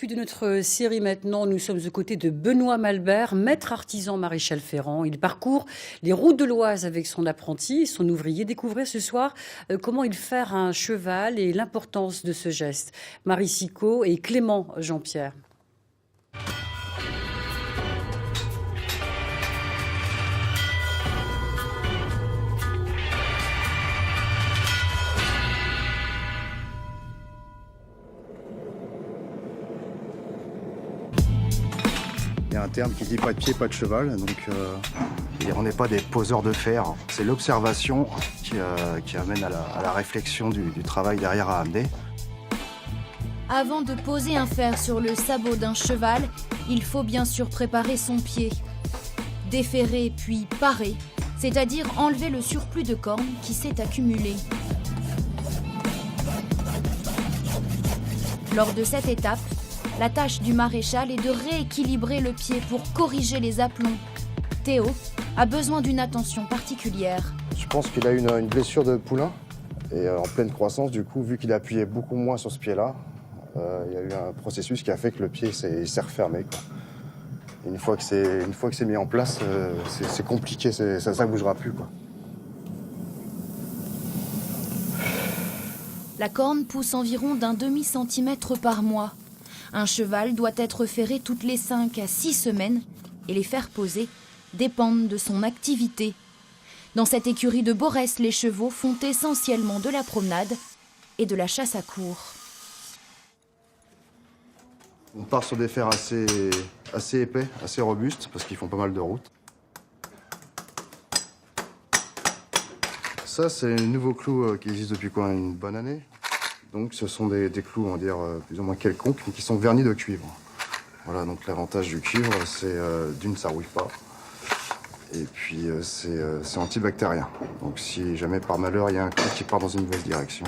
Suite de notre série maintenant, nous sommes aux côtés de Benoît Malbert, maître artisan maréchal ferrant. Il parcourt les routes de l'Oise avec son apprenti, son ouvrier. Découvrez ce soir comment il faire un cheval et l'importance de ce geste. Marie Sicot et Clément Jean-Pierre. Il y a un terme qui dit pas de pied, pas de cheval, donc on n'est pas des poseurs de fer. C'est l'observation qui amène à la réflexion du travail derrière à amener. Avant de poser un fer sur le sabot d'un cheval, il faut bien sûr préparer son pied. Déferrer puis parer, c'est-à-dire enlever le surplus de corne qui s'est accumulé. Lors de cette étape, la tâche du maréchal est de rééquilibrer le pied pour corriger les aplombs. Théo a besoin d'une attention particulière. Je pense qu'il a une blessure de poulain et en pleine croissance, du coup, vu qu'il appuyait beaucoup moins sur ce pied-là, il y a eu un processus qui a fait que le pied s'est refermé, quoi. Une fois que c'est mis en place, c'est compliqué, ça ne bougera plus, quoi. La corne pousse environ d'un demi-centimètre par mois. Un cheval doit être ferré toutes les 5 à 6 semaines et les fers posés dépendent de son activité. Dans cette écurie de Borès, les chevaux font essentiellement de la promenade et de la chasse à courre. On part sur des fers assez épais, assez robustes, parce qu'ils font pas mal de routes. Ça, c'est un nouveau clou qui existe depuis une bonne année. Donc ce sont des clous, on va dire, plus ou moins quelconques, mais qui sont vernis de cuivre. Voilà, donc l'avantage du cuivre, c'est d'une, ça rouille pas. Et puis c'est antibactérien. Donc si jamais par malheur il y a un clou qui part dans une mauvaise direction,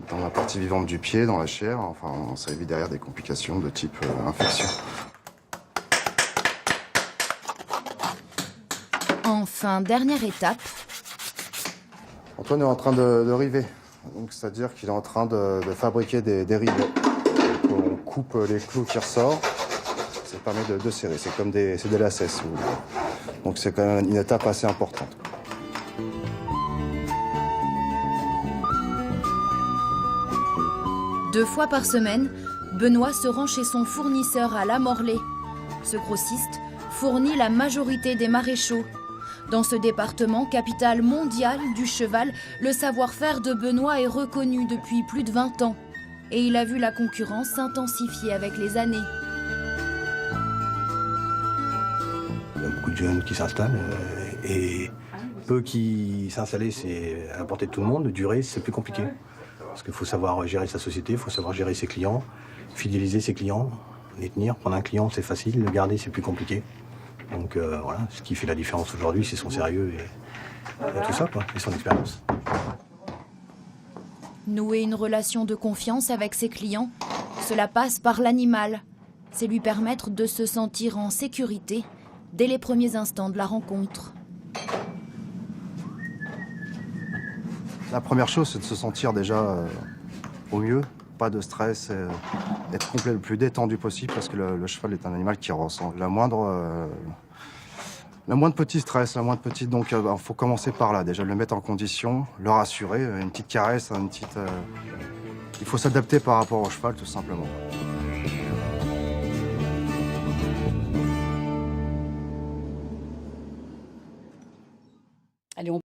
dans la partie vivante du pied, dans la chair, enfin ça évite derrière des complications de type infection. Enfin, dernière étape. Antoine est en train de river. Donc, c'est-à-dire qu'il est en train de fabriquer des rivets. Donc, on coupe les clous qui ressortent, ça permet de serrer. C'est comme des lacets, si vous voulez. Donc c'est quand même une étape assez importante. Deux fois par semaine, Benoît se rend chez son fournisseur à La Morlaix. Ce grossiste fournit la majorité des maréchaux. Dans ce département, capitale mondiale du cheval, le savoir-faire de Benoît est reconnu depuis plus de 20 ans. Et il a vu la concurrence s'intensifier avec les années. Il y a beaucoup de jeunes qui s'installent et peu qui s'installent, c'est à la portée de tout le monde. Durer, c'est plus compliqué. Parce qu'il faut savoir gérer sa société, il faut savoir gérer ses clients, fidéliser ses clients, les tenir. Prendre un client, c'est facile, le garder, c'est plus compliqué. Donc voilà, ce qui fait la différence aujourd'hui, c'est son sérieux et tout ça, quoi, et son expérience. Nouer une relation de confiance avec ses clients, cela passe par l'animal. C'est lui permettre de se sentir en sécurité dès les premiers instants de la rencontre. La première chose, c'est de se sentir déjà au mieux, pas de stress, être le plus détendu possible, parce que le cheval est un animal qui ressent la moindre petit stress, donc il faut commencer par là, déjà le mettre en condition, le rassurer, une petite caresse, il faut s'adapter par rapport au cheval tout simplement. Allez, on